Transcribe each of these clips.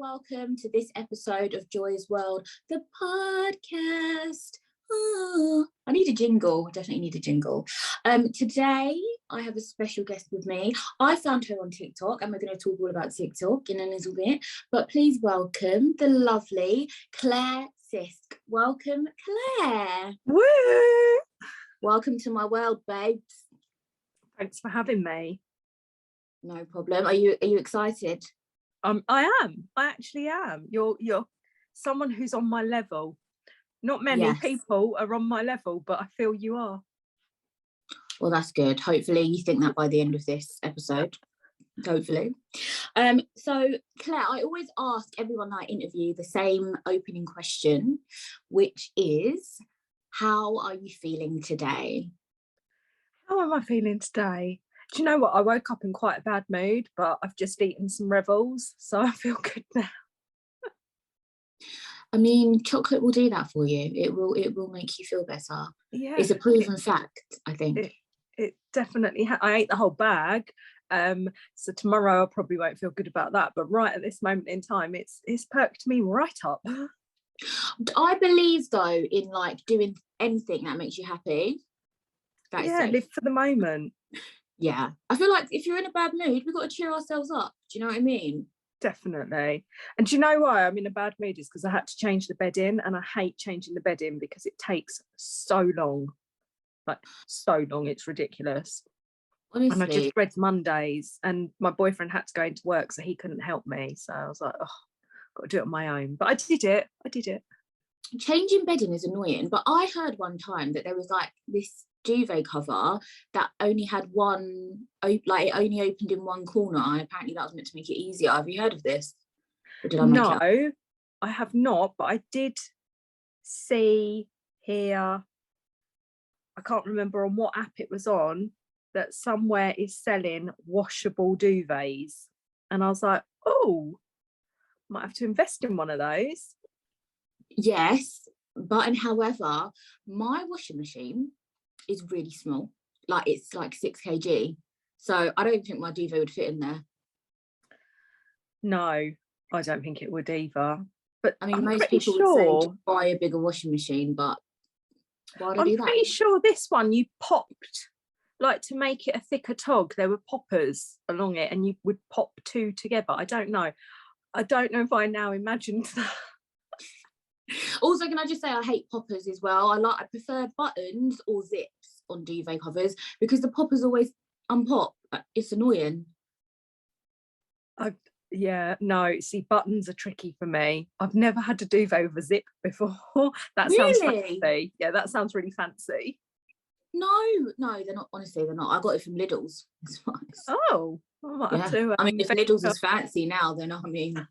welcome to this episode of Joy's World, the podcast. Oh, I need a jingle. I definitely need a jingle. Today, I have a special guest with me. I found her on TikTok, and we're going to talk all about TikTok in a little bit. But please welcome the lovely Claire Sisk. Welcome, Claire. Woo! Welcome to my world, babes. Thanks for having me. No problem. Are you excited? I am. I actually am. You're someone who's on my level. Not many people are on my level, but I feel you are. Well, that's good. Hopefully you think that by the end of this episode. Hopefully. So Claire, I always ask everyone I interview the same opening question, which is, how are you feeling today? How am I feeling today? Do you know what? I woke up in quite a bad mood, but I've just eaten some Rebels, so I feel good now. I mean, chocolate will do that for you. It will make you feel better. Yeah, it's a proven fact, I think. It definitely. I ate the whole bag, so tomorrow I probably won't feel good about that. But right at this moment in time, it's perked me right up. I believe though in like doing anything that makes you happy. Live for the moment. Yeah, I feel like if you're in a bad mood, we've got to cheer ourselves up. Do you know what I mean? Definitely. And do you know why I'm in a bad mood? Is because I had to change the bed in, and I hate changing the bed in because it takes so long. Like so long, it's ridiculous. Honestly. And I just read Mondays, and my boyfriend had to go into work, so he couldn't help me. So I was like, oh, got to do it on my own. But I did it. Changing bedding is annoying, but I heard one time that there was like this duvet cover that only had one, like it only opened in one corner, and apparently that was meant to make it easier. Have you heard of this? Or did I make it up? I have not, but I did see here, I can't remember on what app it was on, that somewhere is selling washable duvets, and I was like, oh, might have to invest in one of those. Yes, but and however, my washing machine is really small. Like it's like 6 kg. So I don't think my duvet would fit in there. No, I don't think it would either. But I mean, most people would say just buy a bigger washing machine, but why would I do that? I'm pretty sure this one you popped, like to make it a thicker tog, there were poppers along it and you would pop two together. I don't know if I now imagined that. Also, can I just say I hate poppers as well. I prefer buttons or zips on duvet covers because the poppers always unpop. It's annoying. See, buttons are tricky for me. I've never had a duvet with a zip before. That really? Sounds fancy. Yeah, that sounds really fancy. No, they're not. Honestly, they're not. I got it from Lidl's. Oh, yeah. I mean, if Lidl's is fancy now, then I mean,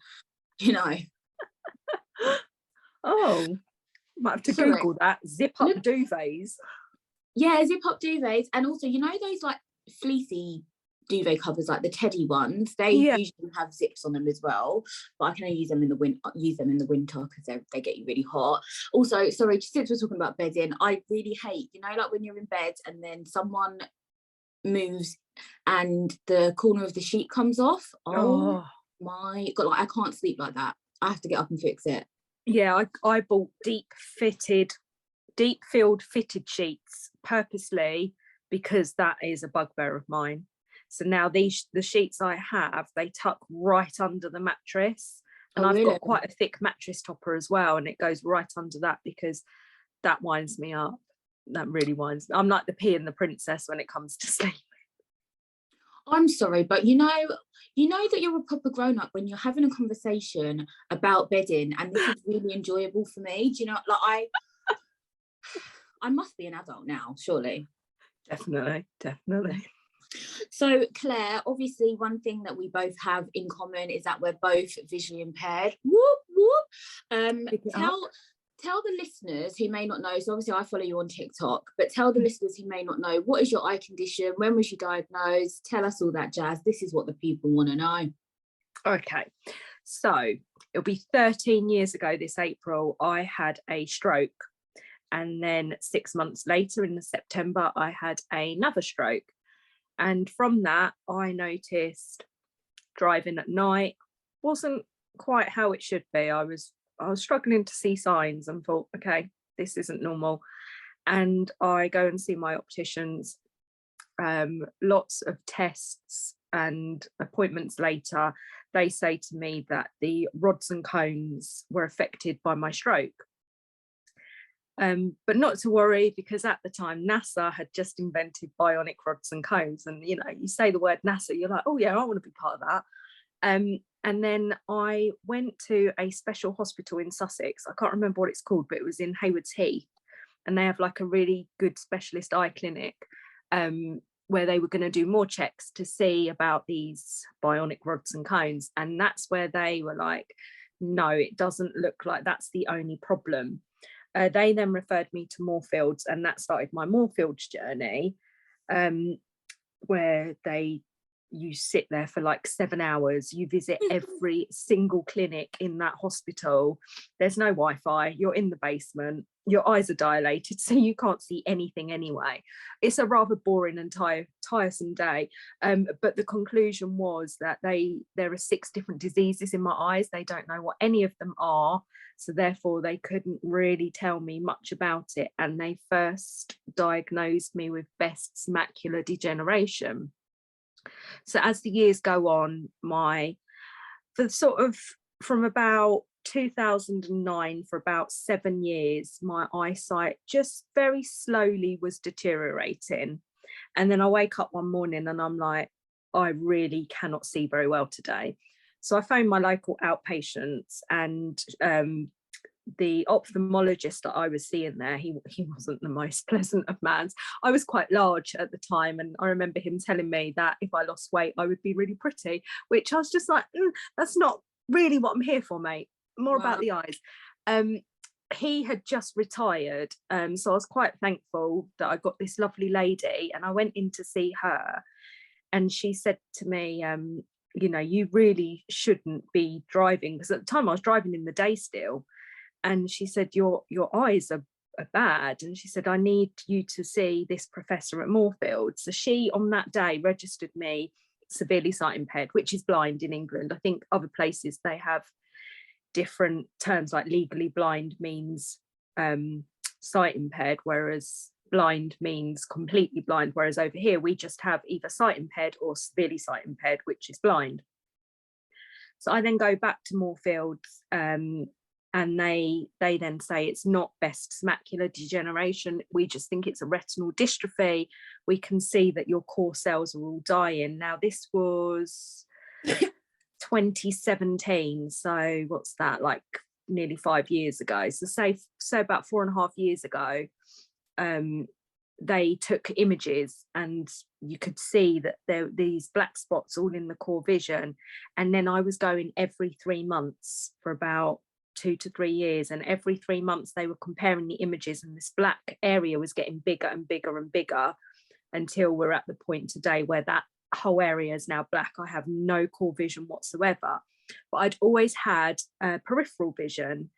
you know. Oh, might have to Google that. Zip up duvets. Yeah, zip up duvets. And also, you know those like fleecy duvet covers, like the teddy ones, they usually have zips on them as well, but I can only use them in the winter because they get you really hot. Also, sorry, since we're talking about bedding, I really hate, you know, like when you're in bed and then someone moves and the corner of the sheet comes off. Oh my god, like I can't sleep like that. I have to get up and fix it. Yeah, I bought deep filled fitted sheets purposely because that is a bugbear of mine. So now the sheets I have, they tuck right under the mattress, and I've got quite a thick mattress topper as well, and it goes right under that because that winds me up. That really winds me. I'm like the pea and the princess when it comes to sleep. I'm sorry, but you know that you're a proper grown-up when you're having a conversation about bedding, and this is really enjoyable for me. Do you know, like I must be an adult now, surely. Definitely. So Claire, obviously one thing that we both have in common is that we're both visually impaired. Whoop whoop. Tell the listeners who may not know, so obviously I follow you on TikTok, but tell the listeners who may not know, what is your eye condition? When was you diagnosed? Tell us all that jazz. This is what the people want to know. Okay, so it'll be 13 years ago this April, I had a stroke. And then 6 months later in September, I had another stroke. And from that, I noticed driving at night wasn't quite how it should be. I was struggling to see signs and thought, okay, this isn't normal. And I go and see my opticians, lots of tests and appointments later, they say to me that the rods and cones were affected by my stroke. But not to worry, because at the time NASA had just invented bionic rods and cones, and you say the word NASA, you're like, oh yeah, I want to be part of that. And then I went to a special hospital in Sussex. I can't remember what it's called, but it was in Haywards Heath, and they have like a really good specialist eye clinic, where they were going to do more checks to see about these bionic rods and cones. And that's where they were like, no, it doesn't look like that's the only problem. They then referred me to Moorfields, and that started my Moorfields journey, where you sit there for like 7 hours, you visit every single clinic in that hospital. There's no Wi-Fi, you're in the basement, your eyes are dilated, so you can't see anything anyway. It's a rather boring and tiresome day, but the conclusion was that there are 6 different diseases in my eyes. They don't know what any of them are, so therefore they couldn't really tell me much about it, and they first diagnosed me with Best's macular degeneration. So as the years go on, from about 2009 for about 7 years, my eyesight just very slowly was deteriorating. And then I wake up one morning and I'm like, I really cannot see very well today. So I phoned my local outpatients, and the ophthalmologist that I was seeing there, he wasn't the most pleasant of mans. I was quite large at the time, and I remember him telling me that if I lost weight, I would be really pretty, which I was just like, that's not really what I'm here for, mate. More about the eyes. He had just retired, so I was quite thankful that I got this lovely lady, and I went in to see her, and she said to me, you really shouldn't be driving, because at the time I was driving in the day still. And she said, your eyes are bad. And she said, I need you to see this professor at Moorfield. So she, on that day, registered me severely sight impaired, which is blind in England. I think other places they have different terms, like legally blind means sight impaired, whereas blind means completely blind. Whereas over here, we just have either sight impaired or severely sight impaired, which is blind. So I then go back to Moorfields, and they then say it's not Best's macular degeneration. We just think it's a retinal dystrophy. We can see that your core cells are all dying. Now, this was 2017. So what's that, like nearly 5 years ago? So say about 4.5 years ago, they took images, and you could see that there were these black spots all in the core vision. And then I was going every 3 months for about 2 to 3 years, and every 3 months they were comparing the images, and this black area was getting bigger and bigger and bigger, until we're at the point today where that whole area is now black. I have no core vision whatsoever, but I'd always had peripheral vision,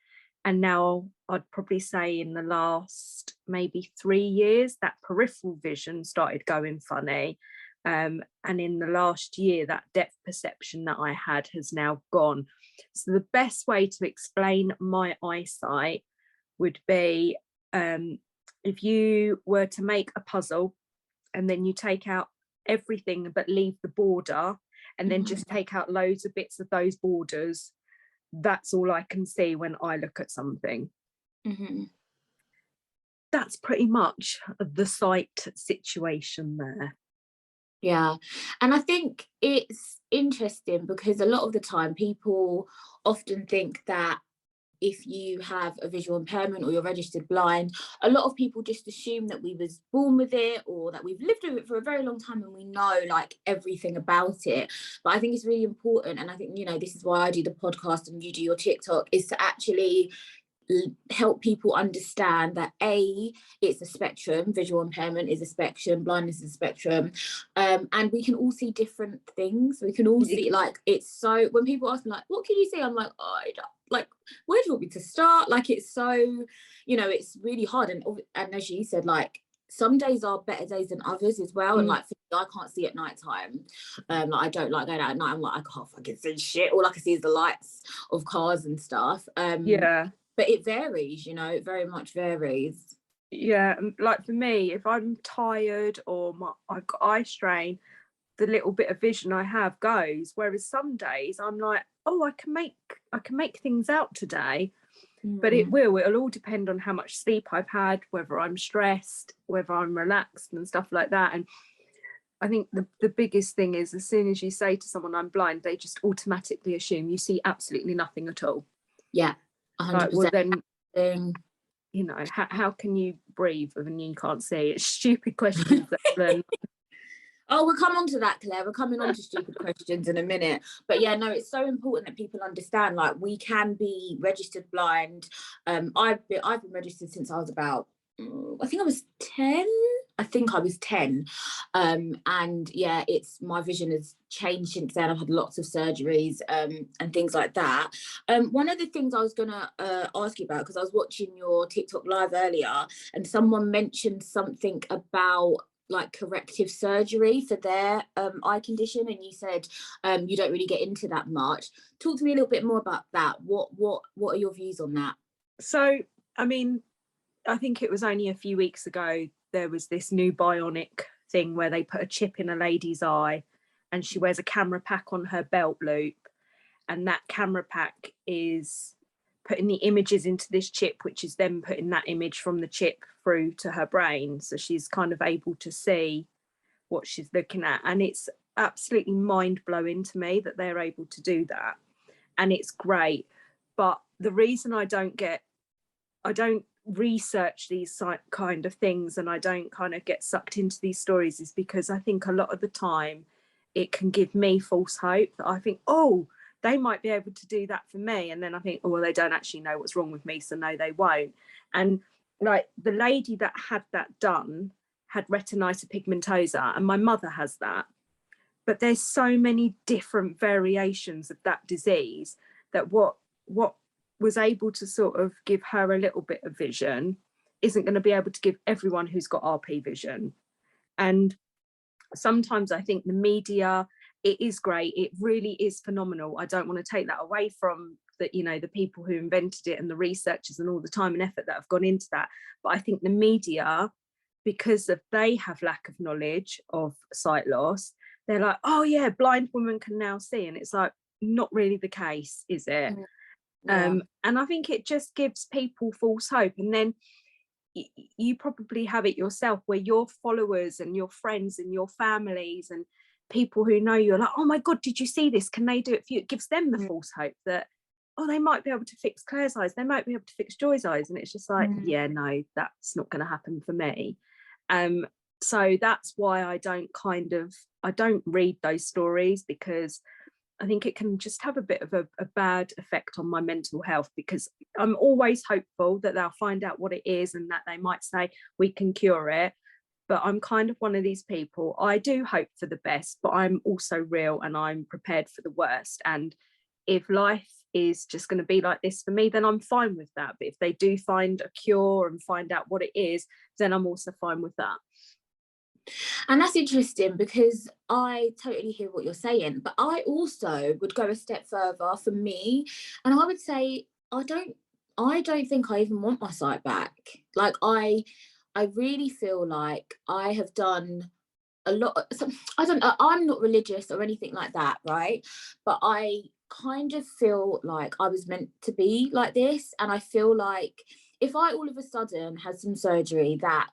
and now I'd probably say in the last maybe 3 years that peripheral vision started going funny. And in the last year, that depth perception that I had has now gone. So the best way to explain my eyesight would be, if you were to make a puzzle, and then you take out everything but leave the border, and then just take out loads of bits of those borders, that's all I can see when I look at something. That's pretty much the sight situation there. Yeah, and I think it's interesting because a lot of the time people often think that if you have a visual impairment or you're registered blind, a lot of people just assume that we was born with it, or that we've lived with it for a very long time and we know like everything about it. But I think it's really important, and I think, this is why I do the podcast and you do your TikTok, is to actually help people understand that it's a spectrum. Visual impairment is a spectrum, blindness is a spectrum, and we can all see different things. We can all see, like, it's so, when people ask me like, what can you see, I'm like, I don't, like, where do you want me to start? Like, it's so, it's really hard. And as you said, like, some days are better days than others as well. And like, I can't see at night time. Like, I don't like going out at night. I'm like, I can't fucking see shit. All I can see is the lights of cars and stuff. Yeah. But it varies, you know, it very much varies. Yeah, and like for me, if I'm tired or I've got eye strain, the little bit of vision I have goes. Whereas some days I'm like, oh, I can make things out today. But it'll all depend on how much sleep I've had, whether I'm stressed, whether I'm relaxed and stuff like that. And I think the biggest thing is, as soon as you say to someone I'm blind, they just automatically assume you see absolutely nothing at all. Yeah, 100%. Like, well, then, you know, how can you breathe when you can't see? It's stupid questions that then. Oh, we'll come on to that, Claire. We're coming on to stupid questions in a minute. But yeah, no, it's so important that people understand, like, we can be registered blind. I've been registered since I was about, I think I was 10. And yeah, my vision has changed since then. I've had lots of surgeries and things like that. One of the things I was gonna ask you about, because I was watching your TikTok live earlier, and someone mentioned something about like corrective surgery for their eye condition, and you said you don't really get into that much. Talk to me a little bit more about that. What are your views on that? So, I mean, I think it was only a few weeks ago there was this new bionic thing where they put a chip in a lady's eye and she wears a camera pack on her belt loop, and that camera pack is putting the images into this chip, which is then putting that image from the chip through to her brain, so she's kind of able to see what she's looking at. And it's absolutely mind-blowing to me that they're able to do that, and it's great. But the reason I don't research these kind of things, and I don't kind of get sucked into these stories, is because I think a lot of the time it can give me false hope, that I think, oh, they might be able to do that for me, and then I think, oh, well, they don't actually know what's wrong with me, so no, they won't. And like the lady that had that done had retinitis pigmentosa, and my mother has that, but there's so many different variations of that disease that what was able to sort of give her a little bit of vision isn't going to be able to give everyone who's got RP vision. And sometimes I think the media, it is great, it really is phenomenal. I don't want to take that away from the, you know, the people who invented it and the researchers and all the time and effort that have gone into that. But I think the media, because they have lack of knowledge of sight loss, they're like, oh yeah, blind women can now see, and it's like, not really the case, is it? Yeah. And I think it just gives people false hope. And then you probably have it yourself, where your followers and your friends and your families and people who know you are like, oh my god, did you see this, can they do it for you? It gives them the false hope that, oh, they might be able to fix Claire's eyes, they might be able to fix Joy's eyes. And it's just like, yeah, no, that's not going to happen for me. So that's why I don't read those stories, because I think it can just have a bit of a bad effect on my mental health, because I'm always hopeful that they'll find out what it is and that they might say we can cure it. But I'm kind of one of these people, I do hope for the best, but I'm also real and I'm prepared for the worst. And if life is just going to be like this for me, then I'm fine with that. But if they do find a cure and find out what it is, then I'm also fine with that. And that's interesting, because I totally hear what you're saying, but I also would go a step further for me, and I would say I don't think I even want my sight back. Like I really feel like I have done a lot. I don't know, I'm not religious or anything like that, right? But I kind of feel like I was meant to be like this, and I feel like if I all of a sudden had some surgery that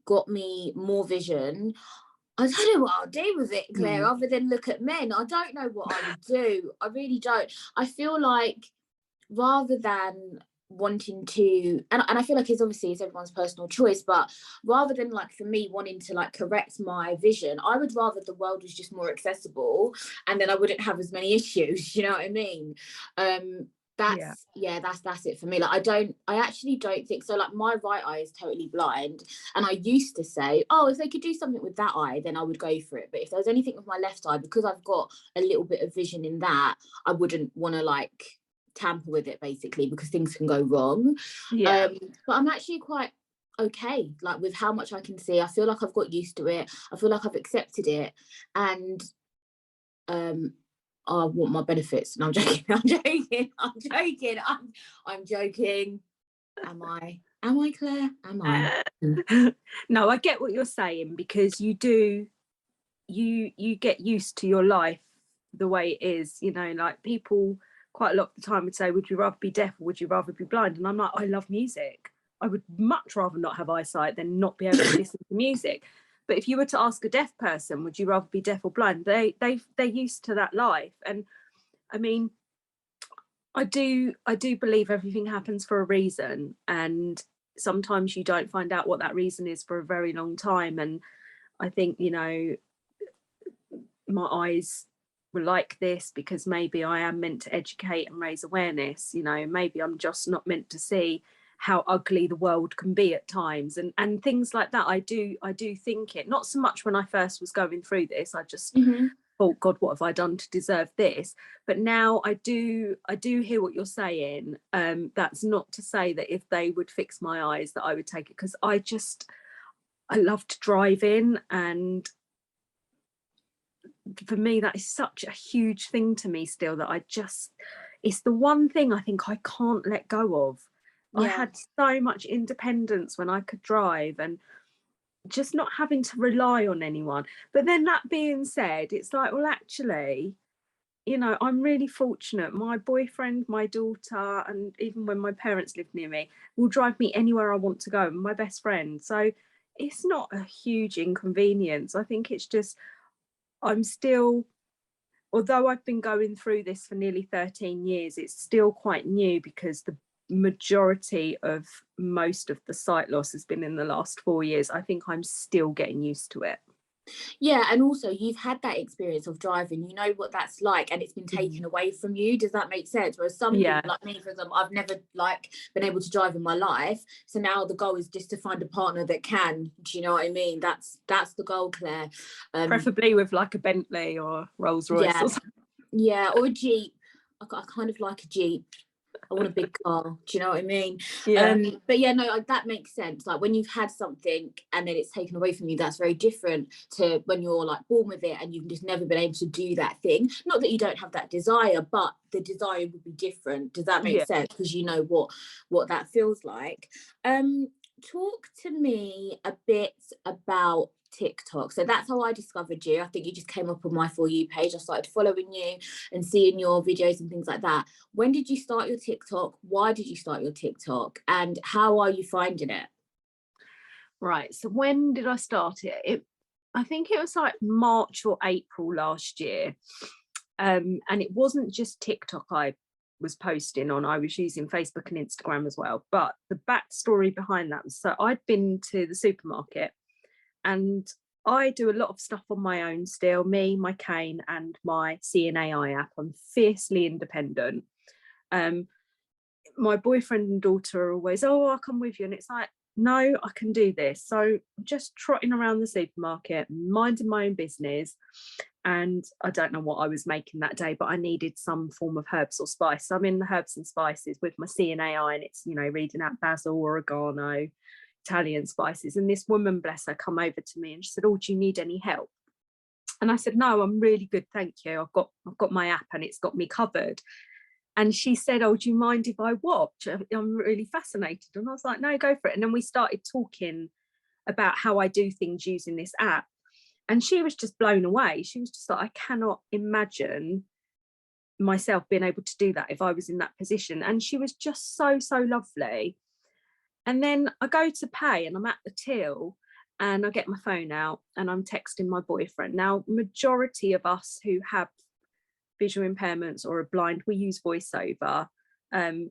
got me more vision, I don't know what I'll do with it, Claire, other than look at men. I don't know what I would do. I really don't. I feel like rather than wanting to, and I feel like it's everyone's personal choice, but rather than like for me wanting to like correct my vision, I would rather the world was just more accessible, and then I wouldn't have as many issues, you know what I mean? That's it for me. Like I actually don't think so. Like my right eye is totally blind, and I used to say, oh, if they could do something with that eye, then I would go for it. But if there was anything with my left eye, because I've got a little bit of vision in that, I wouldn't want to like tamper with it, basically, because things can go wrong. But I'm actually quite okay, like with how much I can see. I feel like I've got used to it. I feel like I've accepted it, and I want my benefits. No, I'm joking. I'm joking. I'm joking. I'm joking. Am I? Am I, Claire? Am I? No, I get what you're saying, because you get used to your life the way it is, you know, like people quite a lot of the time would say, would you rather be deaf or would you rather be blind? And I'm like, I love music. I would much rather not have eyesight than not be able to listen to music. But if you were to ask a deaf person, would you rather be deaf or blind? They're used to that life. And I mean, I do believe everything happens for a reason, and sometimes you don't find out what that reason is for a very long time. And I think, you know, my eyes were like this because maybe I am meant to educate and raise awareness. You know, maybe I'm just not meant to see how ugly the world can be at times, and things like that. I do think it, not so much when I first was going through this. I just thought, God, what have I done to deserve this? But now I do hear what you're saying. That's not to say that if they would fix my eyes that I would take it, because I loved driving, and for me that is such a huge thing to me still, that it's the one thing I think I can't let go of. I had so much independence when I could drive, and just not having to rely on anyone. But then, that being said, it's like, well, actually, you know, I'm really fortunate. My boyfriend, my daughter, and even when my parents live near me, will drive me anywhere I want to go, my best friend. So it's not a huge inconvenience. I think it's just, I'm still, although I've been going through this for nearly 13 years, it's still quite new, because the majority of most of the sight loss has been in the last 4 years. I think I'm still getting used to it. Yeah, and also you've had that experience of driving, you know what that's like, and it's been taken away from you. Does that make sense? Whereas some people like me, for example, I've never like been able to drive in my life, so now the goal is just to find a partner that can. Do you know what I mean? That's the goal, Claire. Preferably with like a Bentley or Rolls Royce or something. Yeah, or a Jeep. I kind of like a Jeep. I want a big car. Do you know what I mean? Yeah. But yeah, no, that makes sense. Like when you've had something and then it's taken away from you, that's very different to when you're like born with it and you've just never been able to do that thing. Not that you don't have that desire, but the desire would be different. Does that make sense? Because you know what that feels like. Talk to me a bit about TikTok. So that's how I discovered you. I think you just came up on my For You page. I started following you and seeing your videos and things like that. When did you start your TikTok? Why did you start your TikTok? And how are you finding it? Right. So when did I start it? I think it was like March or April last year. And it wasn't just TikTok I was posting on. I was using Facebook and Instagram as well. But the backstory behind that was, so I'd been to the supermarket, and I do a lot of stuff on my own still, me, my cane, and my CNAI app. I'm fiercely independent. My boyfriend and daughter are always, oh, I'll come with you. And it's like, no, I can do this. So I'm just trotting around the supermarket, minding my own business. And I don't know what I was making that day, but I needed some form of herbs or spice. So I'm in the herbs and spices with my CNAI, and it's, you know, reading out basil, oregano, Italian spices. And this woman, bless her, come over to me and she said, oh, do you need any help? And I said, no, I'm really good, thank you. I've got my app and it's got me covered. And she said, oh, do you mind if I watch? I'm really fascinated. And I was like, no, go for it. And then we started talking about how I do things using this app. And she was just blown away. She was just like, I cannot imagine myself being able to do that if I was in that position. And she was just so, so lovely. And then I go to pay and I'm at the till and I get my phone out and I'm texting my boyfriend. Now, majority of us who have visual impairments or are blind, we use voiceover.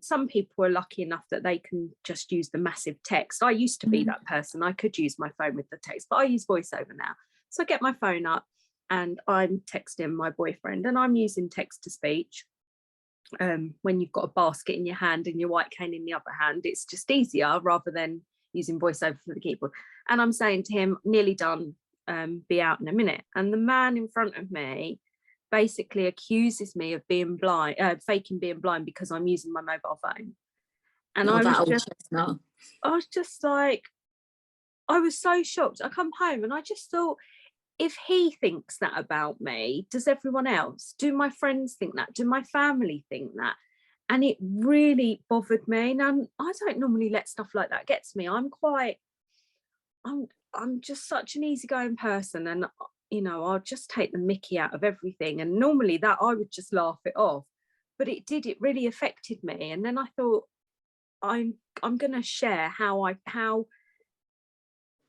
Some people are lucky enough that they can just use the massive text. I used to be that person. I could use my phone with the text, but I use voiceover now. So I get my phone up and I'm texting my boyfriend, and I'm using text to speech. When you've got a basket in your hand and your white cane in the other hand, it's just easier rather than using voiceover for the keyboard. And I'm saying to him, nearly done, be out in a minute. And the man in front of me basically accuses me of being blind, faking being blind because I'm using my mobile phone. And I was just like, I was so shocked. I come home and I just thought, if he thinks that about me, does everyone else? Do my friends think that? Do my family think that? And it really bothered me. Now, I don't normally let stuff like that get to me. I'm just such an easygoing person, and I'll just take the mickey out of everything. And normally that I would just laugh it off, but it really affected me. And then I thought, I'm going to share how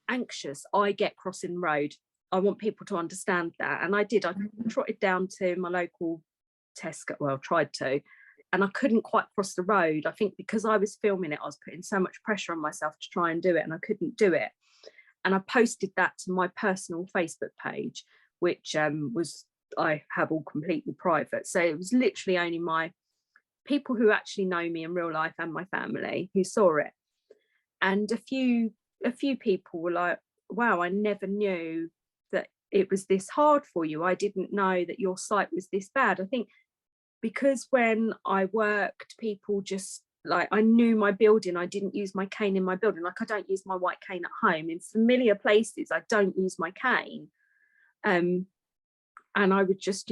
anxious I get crossing the road. I want people to understand that. And I did. I trotted down to my local Tesco, well, tried to, and I couldn't quite cross the road. I think because I was filming it, I was putting so much pressure on myself to try and do it, and I couldn't do it. And I posted that to my personal Facebook page, which I have all completely private. So it was literally only my people who actually know me in real life and my family who saw it. And a few people were like, wow, I never knew that it was this hard for you. I didn't know that your sight was this bad. I think because when I worked, people just, like, I knew my building, I didn't use my cane in my building. Like, I don't use my white cane at home. In familiar places, I don't use my cane. And I would just,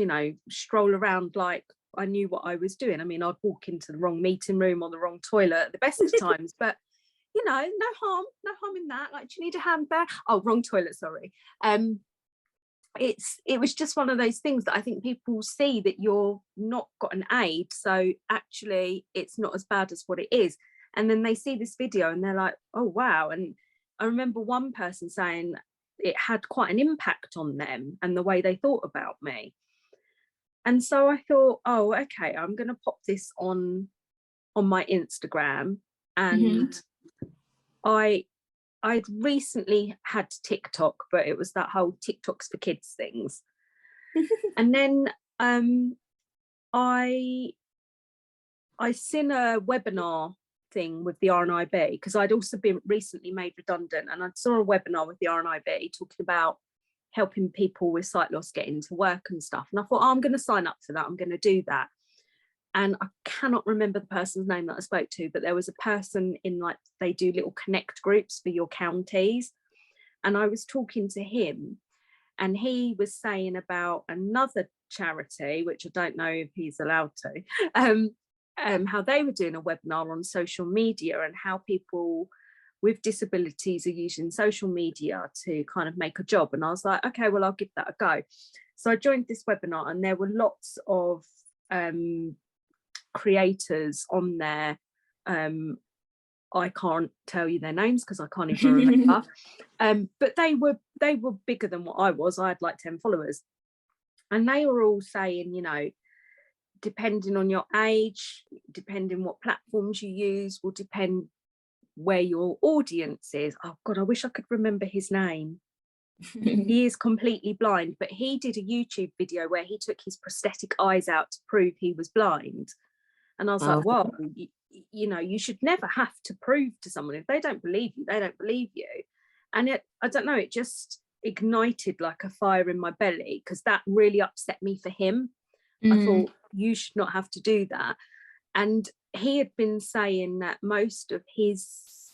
stroll around like I knew what I was doing. I mean, I'd walk into the wrong meeting room or the wrong toilet at the best of times, but no harm in that. Like, do you need a hand there? Oh, wrong toilet, sorry. It was just one of those things that I think people see that you're not got an aid, so actually it's not as bad as what it is. And then they see this video and they're like, oh wow. And I remember one person saying it had quite an impact on them and the way they thought about me. And so I thought, oh, okay, I'm going to pop this on my Instagram. And I'd recently had TikTok, but it was that whole TikToks for kids things. And then I seen a webinar thing with the RNIB, because I'd also been recently made redundant, and I saw a webinar with the RNIB talking about helping people with sight loss get into work and stuff. And I thought, oh, I'm going to sign up for that. I'm going to do that. And I cannot remember the person's name that I spoke to, but there was a person in, like, they do little connect groups for your counties. And I was talking to him, and he was saying about another charity, which I don't know if he's allowed to, how they were doing a webinar on social media and how people with disabilities are using social media to kind of make a job. And I was like, okay, well, I'll give that a go. So I joined this webinar, and there were lots of creators on there. I can't tell you their names because I can't even remember. But they were bigger than what I was. I had like 10 followers, and they were all saying, depending on your age, depending what platforms you use, will depend where your audience is. Oh God, I wish I could remember his name. He is completely blind, but he did a YouTube video where he took his prosthetic eyes out to prove he was blind. And I was like, well, you should never have to prove to someone. If they don't believe you, they don't believe you. And I don't know, it just ignited like a fire in my belly, because that really upset me for him. I thought, you should not have to do that. And he had been saying that most of his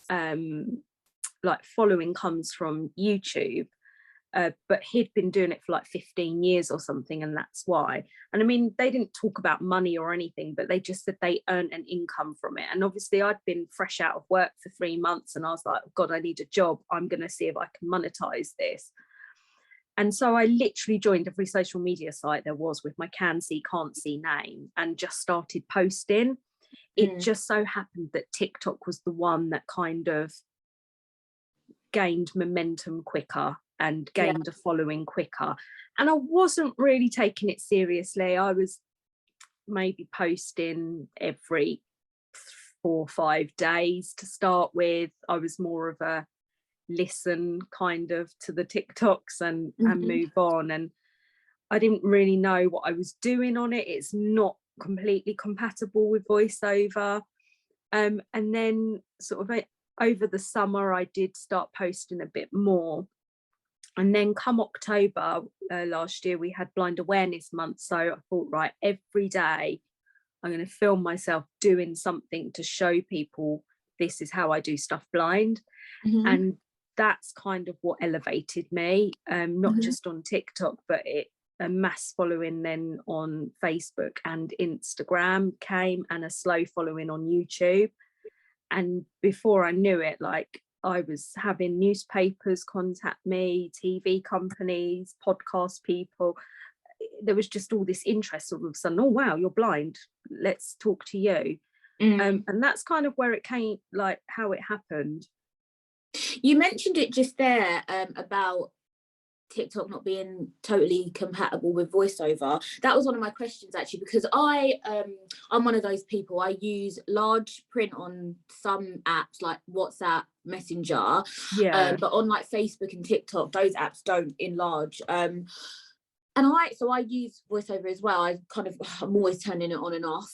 like following comes from YouTube, but he'd been doing it for like 15 years or something, and that's why. And I mean, they didn't talk about money or anything, but they just said they earned an income from it. And obviously I'd been fresh out of work for 3 months, and I was like, God, I need a job. I'm going to see if I can monetize this. And so I literally joined every social media site there was with my can see, can't see name, and just started posting. It just so happened that TikTok was the one that kind of gained momentum quicker and gained a following quicker. And I wasn't really taking it seriously. I was maybe posting every 4 or 5 days to start with. I was more of a listen kind of to the TikToks and move on. And I didn't really know what I was doing on it. It's not completely compatible with voiceover. And then sort of over the summer, I did start posting a bit more. And then come October last year, we had Blind Awareness Month. So I thought, right, every day I'm going to film myself doing something to show people this is how I do stuff blind. And that's kind of what elevated me, not Mhm. just on TikTok, but a mass following then on Facebook and Instagram came, and a slow following on YouTube. And before I knew it, like, I was having newspapers contact me, TV companies, podcast people. There was just all this interest all of a sudden. Oh wow, you're blind, let's talk to you. And that's kind of where it came, like how it happened. You mentioned it just there, about TikTok not being totally compatible with voiceover. That was one of my questions, actually, because I'm one of those people. I use large print on some apps like WhatsApp, Messenger, but on like Facebook and TikTok, those apps don't enlarge. And I use voiceover as well. I'm always turning it on and off.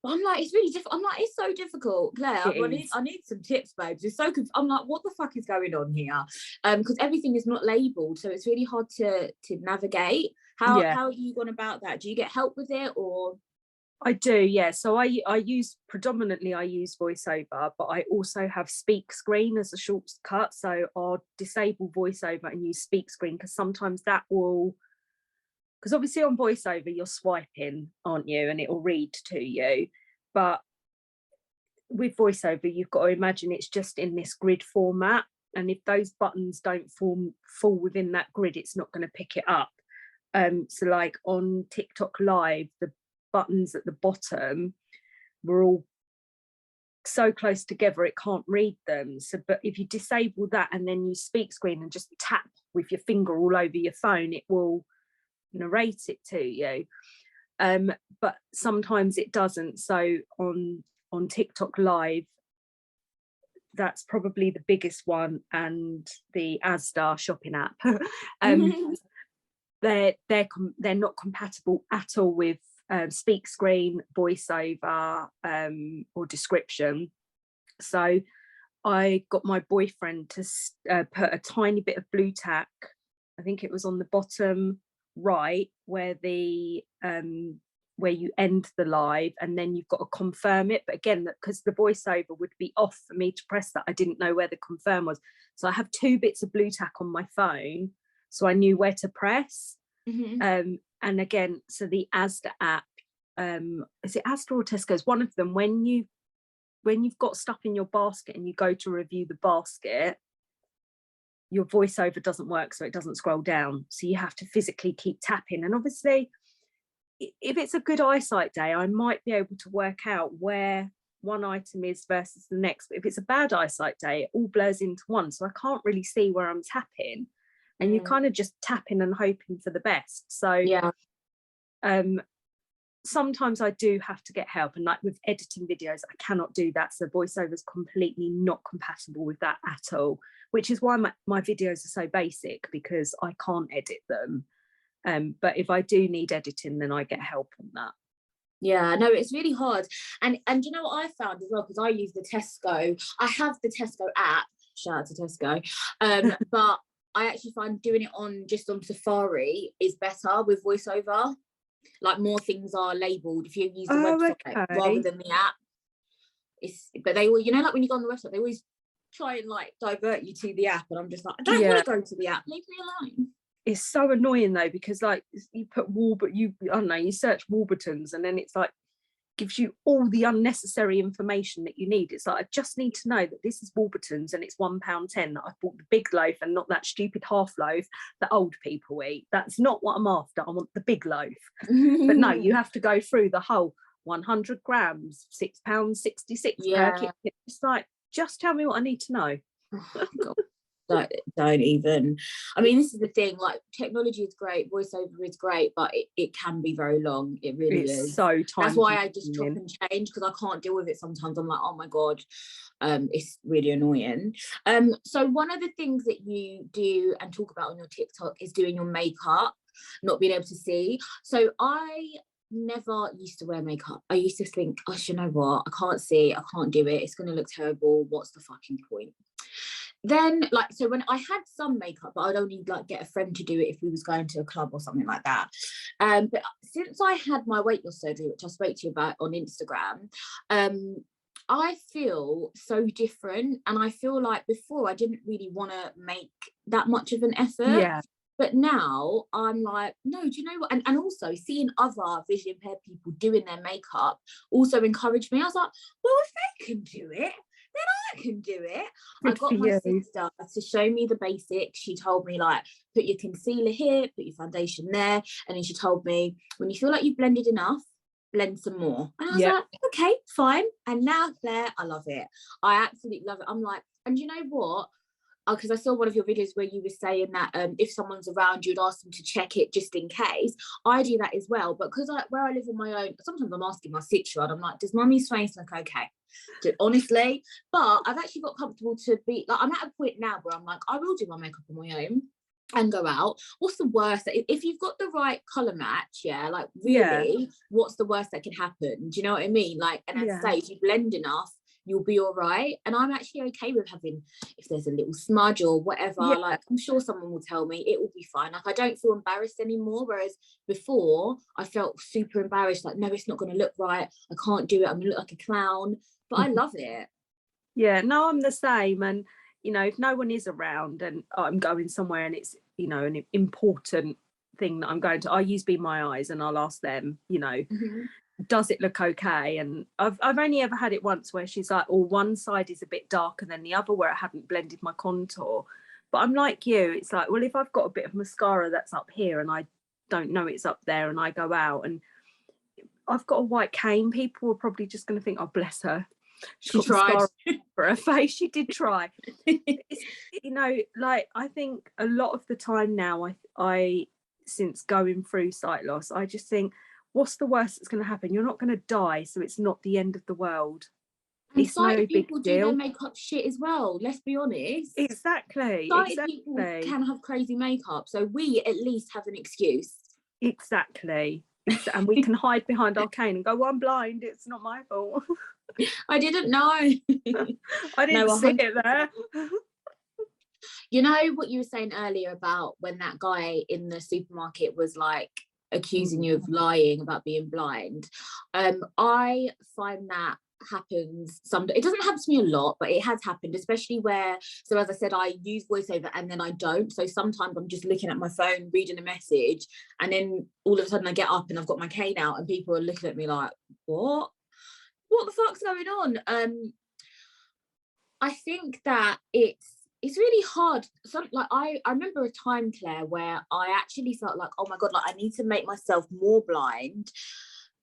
But I'm like, it's really difficult. I'm like, it's so difficult, Claire. I need some tips, babes. It's so I'm like, what the fuck is going on here? Because everything is not labeled, so it's really hard to navigate. How are you gone about that? Do you get help with it, or? I do, yeah. So I use voiceover, but I also have speak screen as a shortcut. So I'll disable voiceover and use speak screen, because sometimes that will, because obviously on voiceover you're swiping, aren't you, and it will read to you. But with voiceover, you've got to imagine it's just in this grid format, and if those buttons don't fall within that grid, it's not going to pick it up. So like on TikTok Live, the buttons at the bottom were all so close together it can't read them. So, but if you disable that and then you speak screen and just tap with your finger all over your phone, it will narrate it to you. But sometimes it doesn't. So on TikTok Live, that's probably the biggest one, and the Asda shopping app. They're not compatible at all with speak screen, voiceover, or description. So I got my boyfriend to put a tiny bit of blue tack, I think it was on the bottom right, where where you end the live, and then you've got to confirm it. But again, because the voiceover would be off for me to press that, I didn't know where the confirm was. So I have 2 bits of blue tack on my phone, so I knew where to press. And again, so the Asda app, is it Asda or Tesco's? One of them, when you've got stuff in your basket and you go to review the basket, your voiceover doesn't work, so it doesn't scroll down. So you have to physically keep tapping. And obviously, if it's a good eyesight day, I might be able to work out where one item is versus the next. But if it's a bad eyesight day, it all blurs into one. So I can't really see where I'm tapping. And you're kind of just tapping and hoping for the best. So sometimes I do have to get help. And like with editing videos, I cannot do that. So voiceover is completely not compatible with that at all, which is why my videos are so basic, because I can't edit them. But if I do need editing, then I get help on that. Yeah, no, it's really hard. And you know what I found as well, because I use the Tesco. I have the Tesco app. Shout out to Tesco. But I actually find doing it on Safari is better with voiceover. Like, more things are labelled if you use the website rather than the app. But they will, like when you go on the website, they always try and like divert you to the app, and I'm just like, I don't want to go to the app. Leave me alone. It's so annoying though, because like you put you search Warburtons, and then it's like gives you all the unnecessary information that you need. It's like, I just need to know that this is Warburtons and it's £1.10, that I bought the big loaf and not that stupid half loaf that old people eat. That's not what I'm after. I want the big loaf. But no, you have to go through the whole 100 grams, £6.66 per kilo. It's like, just tell me what I need to know. Oh, God. Don't even. I mean, this is the thing, like, technology is great, voiceover is great, but it can be very long. It really is. So time. That's why I just chop and change, because I can't deal with it sometimes. I'm like, oh my God, it's really annoying. So one of the things that you do and talk about on your TikTok is doing your makeup, not being able to see. So I never used to wear makeup. I used to think, oh, you know what, I can't see, I can't do it, it's going to look terrible, what's the fucking point? Then, like, so when I had some makeup, but I'd only like get a friend to do it if we was going to a club or something like that. But since I had my weight loss surgery, which I spoke to you about on Instagram, I feel so different, and I feel like before I didn't really want to make that much of an effort. Yeah. But now I'm like, no, do you know what? And also seeing other visually impaired people doing their makeup also encouraged me. I was like, well, if they can do it, then I can do it. I Good for got my you. sister to show me the basics. She told me, like, put your concealer here, put your foundation there. And then she told me, when you feel like you've blended enough, blend some more. And I was like, okay, fine. And now, Claire, I love it. I absolutely love it. I'm like, and you know what? Because I saw one of your videos where you were saying that if someone's around, you'd ask them to check it just in case. I do that as well. But because where I live on my own, sometimes I'm asking my 6-year-old, I'm like, does mummy's face look okay? Honestly. But I've actually got comfortable to be, like, I'm at a point now where I'm like, I will do my makeup on my own and go out. What's the worst? If you've got the right colour match, like, really, what's the worst that can happen? Do you know what I mean? Like, and as I say, if you blend enough, you'll be all right. And I'm actually okay with having, if there's a little smudge or whatever, like, I'm sure someone will tell me, it will be fine. Like, I don't feel embarrassed anymore, whereas before I felt super embarrassed, like, no, it's not going to look right, I can't do it, I'm gonna look like a clown. But I love it. No, I'm the same. And you know, if no one is around and I'm going somewhere and it's, you know, an important thing that I'm going to, I use Be My Eyes and I'll ask them, you know, does it look okay? And I've only ever had it once where she's like, oh, one side is a bit darker than the other, where I hadn't blended my contour. But I'm like you, it's like, well, if I've got a bit of mascara that's up here and I don't know it's up there and I go out and I've got a white cane, people are probably just going to think, oh, bless her, she tried for her face. She did try. It's, you know, like, I think a lot of the time now, I since going through sight loss, I just think, what's the worst that's going to happen? You're not going to die, so it's not the end of the world. And it's no big people do deal. their makeup shit as well, let's be honest. Exactly. People can have crazy makeup, so we at least have an excuse. Exactly. And we can hide behind our cane and go, well, I'm blind, it's not my fault. I didn't know. I didn't see it there. You know what you were saying earlier about when that guy in the supermarket was like accusing you of lying about being blind? I find that happens sometimes. It doesn't happen to me a lot, but it has happened, especially where, so as I said, I use voiceover and then I don't. So sometimes I'm just looking at my phone, reading a message, and then all of a sudden I get up and I've got my cane out and people are looking at me like, what the fuck's going on? I think that it's really hard. Like, I remember a time, Claire, where I actually felt like, oh my God, like, I need to make myself more blind,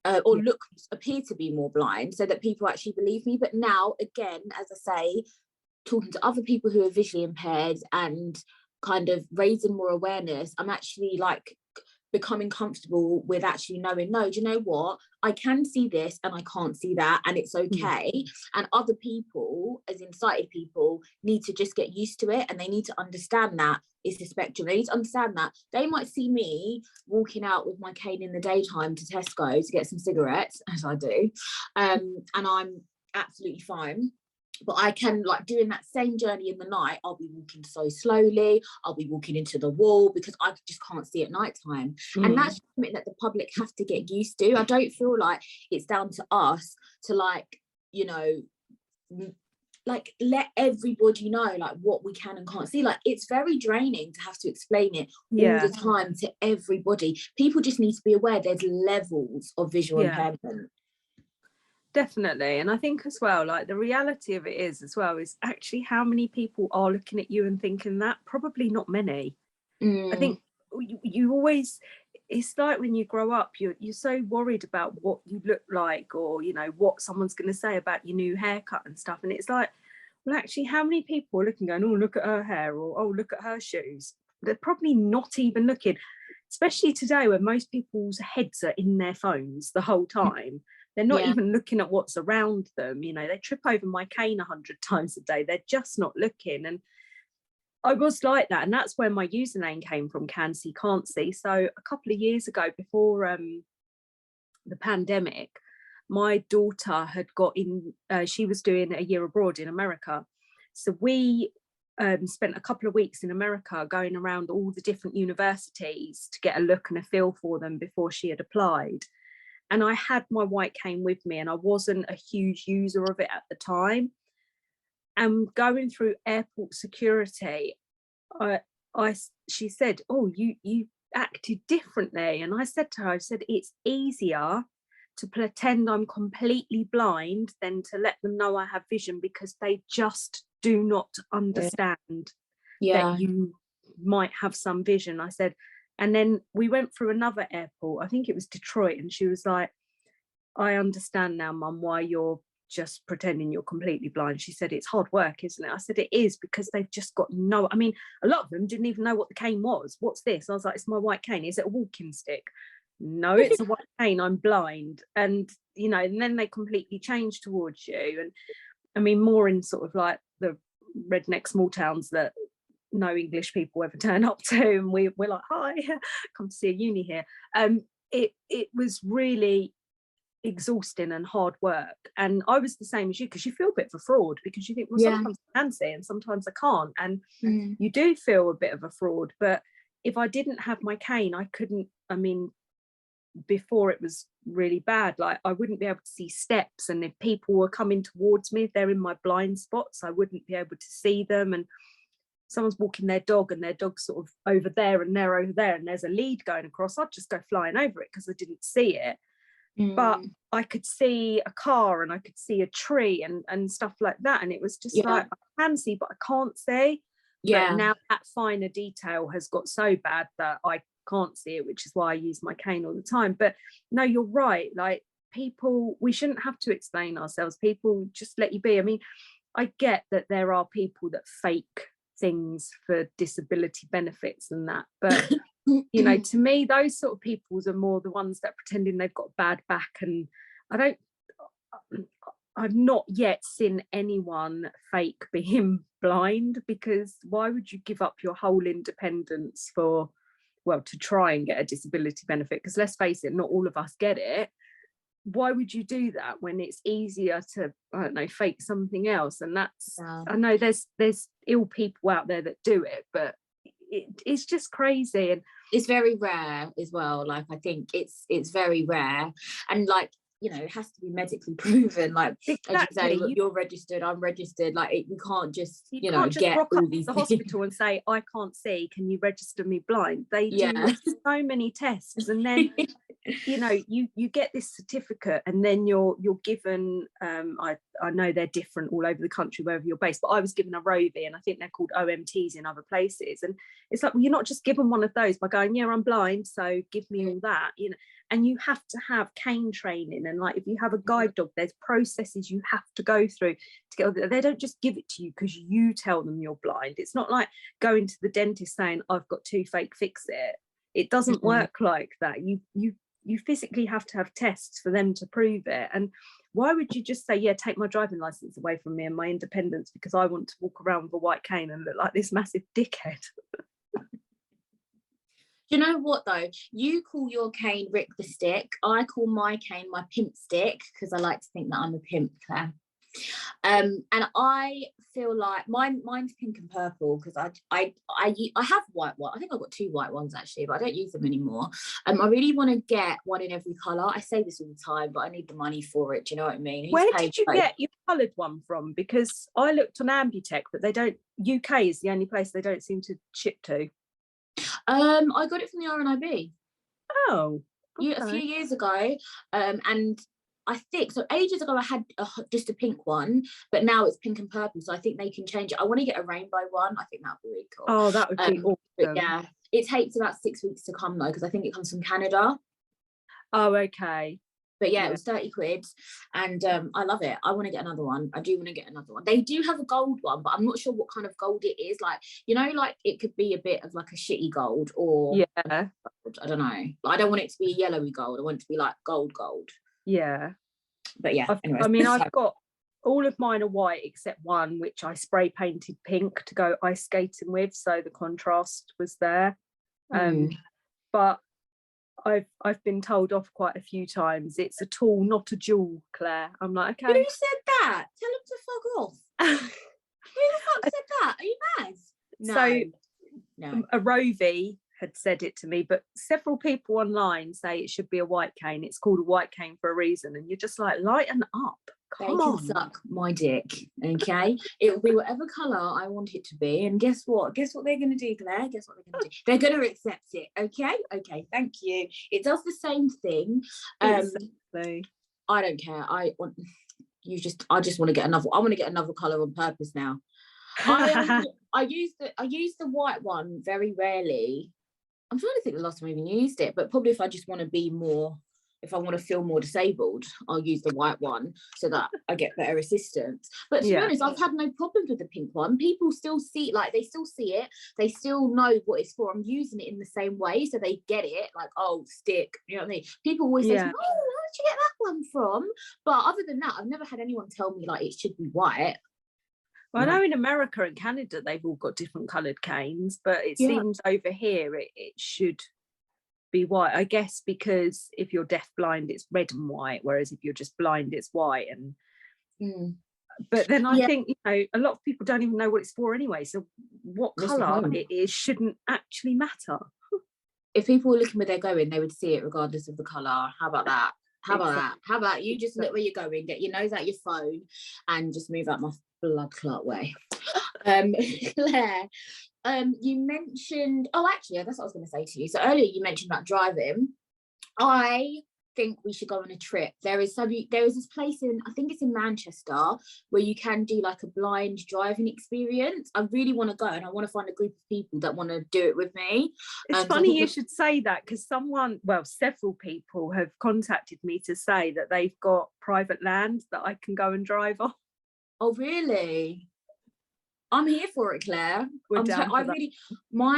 or appear to be more blind so that people actually believe me. But now, again, as I say, talking to other people who are visually impaired and kind of raising more awareness, I'm actually like becoming comfortable with actually knowing, no, do you know what, I can see this and I can't see that, and it's okay. And other people, as in sighted people, need to just get used to it, and they need to understand that it's a spectrum. They need to understand that they might see me walking out with my cane in the daytime to Tesco to get some cigarettes, as I do, and I'm absolutely fine. But I can, like, doing that same journey in the night, I'll be walking so slowly, I'll be walking into the wall because I just can't see at nighttime. And that's something that the public have to get used to. I don't feel like it's down to us to, like, you know, like, let everybody know like what we can and can't see. Like, it's very draining to have to explain it all the time to everybody. People just need to be aware there's levels of visual impairment. Definitely. And I think as well, like, the reality of it is as well is actually how many people are looking at you and thinking that? Probably not many. I think you always, it's like when you grow up, you're so worried about what you look like, or, you know, what someone's going to say about your new haircut and stuff. And it's like, well, actually, how many people are looking going, oh, look at her hair, or oh, look at her shoes? They're probably not even looking, especially today when most people's heads are in their phones the whole time. They're not even looking at what's around them. You know, they trip over my cane 100 times a day. They're just not looking. And I was like that. And that's where my username came from, Can See, Can't See. So a couple of years ago, before the pandemic, my daughter had got in, she was doing a year abroad in America. So we spent a couple of weeks in America going around all the different universities to get a look and a feel for them before she had applied. and I had my white cane with me, and I wasn't a huge user of it at the time. And going through airport security, she said, "Oh, you acted differently." And I said to her, I said, "It's easier to pretend I'm completely blind than to let them know I have vision, because they just do not understand that you might have some vision." I said, and then we went through another airport, I think it was Detroit, and she was like, "I understand now, Mum, why you're just pretending you're completely blind." She said, "It's hard work, isn't it?" I said, "It is, because they've just got no," I mean, a lot of them didn't even know what the cane was. "What's this?" I was like, "It's my white cane." "Is it a walking stick?" "No, it's a white cane, I'm blind." And, you know, and then they completely change towards you. And I mean, more in sort of like the redneck small towns that no English people ever turn up to, and we're like, "Hi, come to see a uni here." It was really exhausting and hard work. And I was the same as you, because you feel a bit of a fraud, because you think, well, sometimes I can see and sometimes I can't, and you do feel a bit of a fraud. But if I didn't have my cane, I couldn't, I mean, before it was really bad, like I wouldn't be able to see steps, and if people were coming towards me, if they're in my blind spots, I wouldn't be able to see them. And someone's walking their dog and their dog's sort of over there and they're over there and there's a lead going across, I'd just go flying over it because I didn't see it. But I could see a car and I could see a tree and stuff like that, and it was just like, I can see but I can't see. But now that finer detail has got so bad that I can't see it, which is why I use my cane all the time. But no, you're right, like, people, we shouldn't have to explain ourselves. People just let you be. I mean, I get that there are people that fake things for disability benefits and that, but you know, to me, those sort of people are more the ones that are pretending they've got a bad back. And I've not yet seen anyone fake being blind, because why would you give up your whole independence for, well, to try and get a disability benefit? Because let's face it, not all of us get it. Why would you do that when it's easier to, I don't know, fake something else? And that's, I know there's ill people out there that do it, but it's just crazy. And it's very rare as well. Like, I think it's very rare, and like, you know, it has to be medically proven. Like, exactly. As you say, you're registered, I'm registered. Like, you can't just, you know, just get rock all up these to the hospital and say, "I can't see, can you register me blind?" They do so many tests, and then you know, you get this certificate, and then you're given, I know they're different all over the country wherever you're based, but I was given a Rovi, and I think they're called OMTs in other places. And it's like, well, you're not just given one of those by going, "Yeah, I'm blind, so give me all that," you know. And you have to have cane training, and like, if you have a guide dog, there's processes you have to go through to get. They don't just give it to you because you tell them you're blind. It's not like going to the dentist saying, "I've got toothache, fix it." It doesn't work like that. You physically have to have tests for them to prove it. And why would you just say, "Yeah, take my driving license away from me and my independence because I want to walk around with a white cane and look like this massive dickhead"? You know what though? You call your cane Rick the Stick. I call my cane my pimp stick, because I like to think that I'm a pimp, Claire. And I feel like mine's pink and purple, because I have white one. I think I've got 2 white ones actually, but I don't use them anymore. I really want to get one in every colour. I say this all the time, but I need the money for it. Do you know what I mean? Where did you get your coloured one from? Because I looked on Ambutech, but they don't. UK is the only place they don't seem to ship to. I got it from the RNIB. Oh, okay. A few years ago, and I think so. Ages ago, I had just a pink one, but now it's pink and purple. So I think they can change it. I want to get a rainbow one. I think that would be really cool. Oh, that would be awesome. But yeah, it takes about 6 weeks to come though, because I think it comes from Canada. Oh, okay. But yeah, it was 30 quid, and I love it. I want to get another one. I do want to get another one. They do have a gold one, but I'm not sure what kind of gold it is. Like, you know, like it could be a bit of like a shitty gold, or I don't know. I don't want it to be a yellowy gold. I want it to be like gold. Yeah. But yeah, I mean, I've got all of mine are white except one, which I spray painted pink to go ice skating with, so the contrast was there. But I've been told off quite a few times. It's a tool, not a jewel, Claire. I'm like, okay. Who said that? Tell them to fuck off. Who the fuck said that? Are you mad? No. A Rovi had said it to me, but several people online say it should be a white cane. It's called a white cane for a reason, and you're just like, lighten up. Come They on. can suck my dick, okay? It will be whatever colour I want it to be. And guess what? Guess what they're going to do, Claire? Guess what they're going to do? They're going to accept it, okay? Okay, thank you. It does the same thing. Exactly. I don't care. I just want to get another. I want to get another colour on purpose now. I use the white one very rarely. I'm trying to think the last time I even used it, but probably if I just want to be more, if I want to feel more disabled, I'll use the white one so that I get better assistance. But to be honest, I've had no problems with the pink one. People still see, like, they still see it. They still know what it's for. I'm using it in the same way, so they get it. Like, oh, stick. You know what I mean? People always say, oh, where did you get that one from? But other than that, I've never had anyone tell me, like, it should be white. Well, I know in America and Canada, they've all got different coloured canes, but it seems over here it should be white, I guess, because if you're deaf blind it's red and white, whereas if you're just blind it's white. And but then I think, you know, a lot of people don't even know what it's for anyway, so what colour it is shouldn't actually matter. If people were looking where they're going, they would see it regardless of the colour. How about that? How about you just look where you're going, get your nose out your phone and just move out my blood clot way. Claire, you mentioned, actually, that's what I was going to say to you. So earlier you mentioned about driving. I think we should go on a trip. There is this place in, I think it's in Manchester, where you can do like a blind driving experience. I really want to go, and I want to find a group of people that want to do it with me. It's funny you should say that, because several people have contacted me to say that they've got private land that I can go and drive on. Oh, really? I'm here for it, Claire. My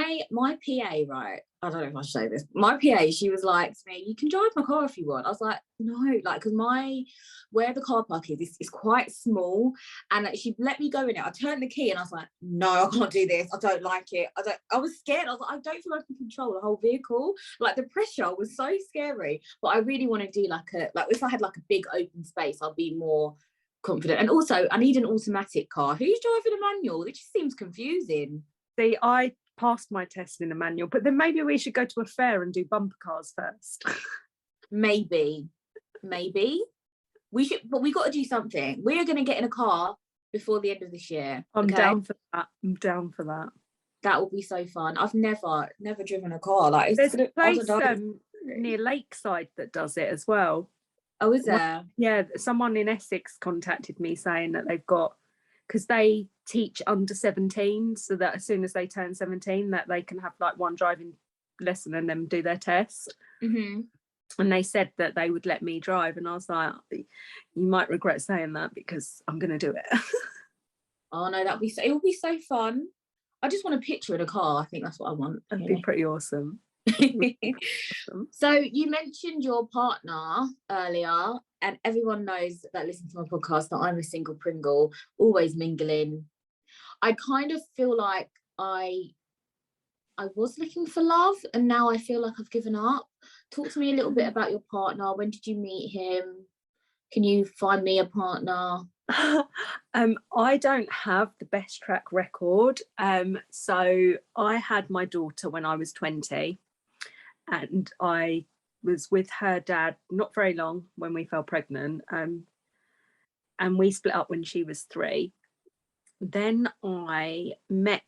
PA, right? I don't know if I should say this. My PA, she was like to me, you can drive my car if you want. I was like, no, like, because where the car park is quite small, and like, she let me go in it. I turned the key and I was like, no, I can't do this. I don't like it. I was scared. I was like, I don't feel like I can control the whole vehicle. Like, the pressure was so scary. But I really want to do like if I had like a big open space, I'll be more confident. And also I need an automatic car. Who's driving a manual? It just seems confusing. See, I passed my test in a manual, but then maybe we should go to a fair and do bumper cars first. maybe we should, but we got to do something. We are going to get in a car before the end of this year. I'm down for that. That will be so fun. I've never driven a car. Like, there's a place near Lakeside that does it as well. Oh, is there? Yeah, someone in Essex contacted me saying that they've got, because they teach under 17, so that as soon as they turn 17 that they can have like one driving lesson and then do their test. And they said that they would let me drive, and I was like, you might regret saying that because I'm going to do it. Oh no, it will be so fun. I just want a picture in a car. I think that's what I want. That'd be pretty awesome. So you mentioned your partner earlier, and everyone knows that listen to my podcast that I'm a single Pringle, always mingling. I kind of feel like I was looking for love, and now I feel like I've given up. Talk to me a little bit about your partner. When did you meet him? Can you find me a partner? I don't have the best track record. So I had my daughter when I was 20, and I was with her dad not very long when we fell pregnant, and we split up when she was 3. Then I met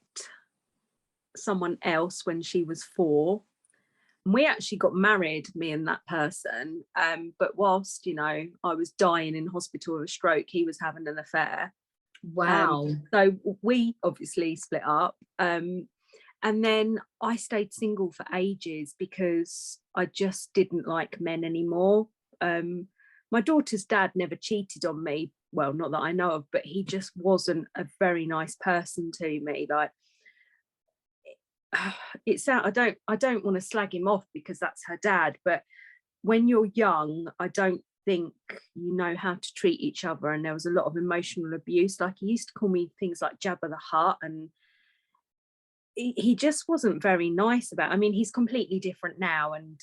someone else when she was 4. We actually got married, me and that person, but whilst, you know, I was dying in hospital of a stroke, he was having an affair. Wow. So we obviously split up, and then I stayed single for ages because I just didn't like men anymore. My daughter's dad never cheated on me, well, not that I know of, but he just wasn't a very nice person to me. Like, I don't want to slag him off because that's her dad, but when you're young, I don't think you know how to treat each other, and there was a lot of emotional abuse. Like, he used to call me things like Jabba the Hutt, and he just wasn't very nice about it. I mean, he's completely different now, and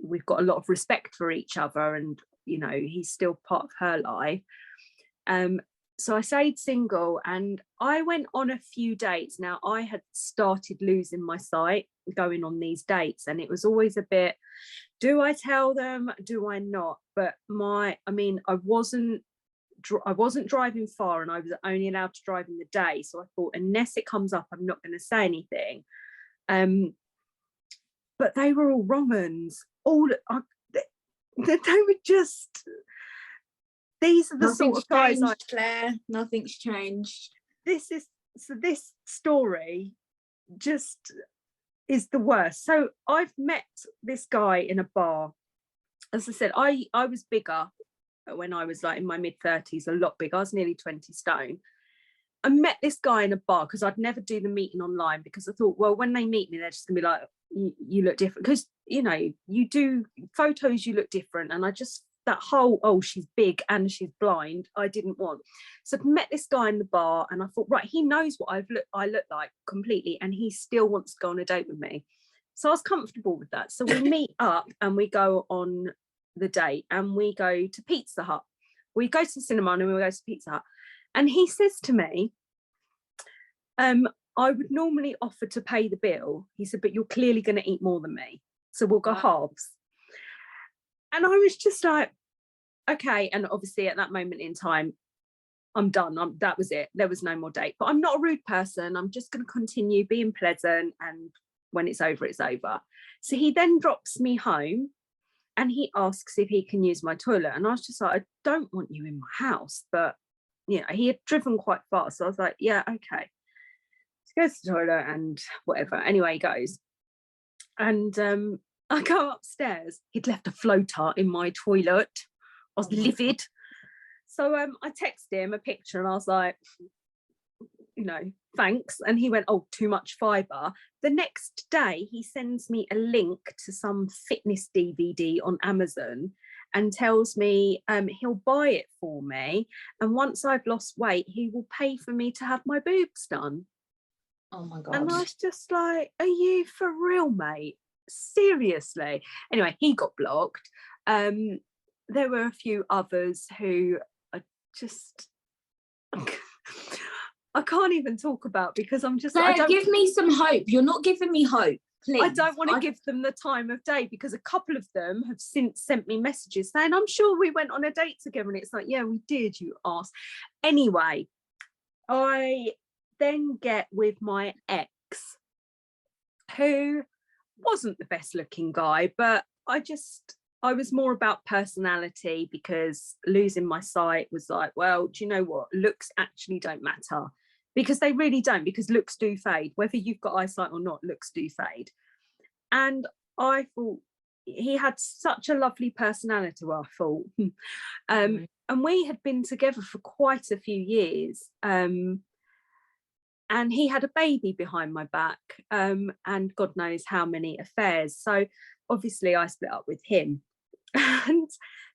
we've got a lot of respect for each other, and you know, he's still part of her life. so I stayed single, and I went on a few dates. Now, I had started losing my sight going on these dates, and it was always a bit, do I tell them, do I not? But I wasn't driving far, and I was only allowed to drive in the day, so I thought, unless it comes up, I'm not going to say anything. But they were all wrong uns. They were just, these are the Nothing's sort of guys changed, Claire. Nothing's changed. This story just is the worst. So I've met this guy in a bar. As I said, I was bigger when I was like in my mid-30s, a lot bigger. I was nearly 20 stone. I met this guy in a bar because I'd never do the meeting online, because I thought, well, when they meet me, they're just gonna be like, you look different, because you do photos, you look different, and I just, that whole, oh, she's big and she's blind, I didn't want. So I met this guy in the bar, and I thought, right, he knows what I look like completely, and he still wants to go on a date with me. So I was comfortable with that. So we meet up and we go on the date, and we go to Pizza Hut. We go to the cinema and we go to Pizza Hut. And he says to me, I would normally offer to pay the bill. He said, but you're clearly going to eat more than me, so we'll go halves. And I was just like, okay. And obviously at that moment in time, I'm done. That was it. There was no more date. But I'm not a rude person. I'm just going to continue being pleasant. And when it's over, it's over. So he then drops me home, and he asks if he can use my toilet. And I was just like, I don't want you in my house. But, he had driven quite far. So I was like, yeah, okay. So he goes to the toilet and whatever. Anyway, he goes. And I go upstairs. He'd left a floater in my toilet. I was livid. So I texted him a picture, and I was like, thanks. And he went, oh, too much fibre. The next day, he sends me a link to some fitness DVD on Amazon and tells me he'll buy it for me. And once I've lost weight, he will pay for me to have my boobs done. Oh my God. And I was just like, are you for real, mate? Seriously? Anyway, he got blocked. There were a few others who are just... I can't even talk about, because I'm just... Claire, give me some hope. You're not giving me hope, please. I don't want to give them the time of day, because a couple of them have since sent me messages saying, I'm sure we went on a date together. And it's like, yeah, we did, you arse. Anyway, I then get with my ex, who wasn't the best looking guy, but I was more about personality, because losing my sight was like, well, do you know what? Looks actually don't matter, because they really don't, because looks do fade. Whether you've got eyesight or not, looks do fade. And I thought he had such a lovely personality, I thought. And we had been together for quite a few years. And he had a baby behind my back, and God knows how many affairs. So obviously I split up with him. And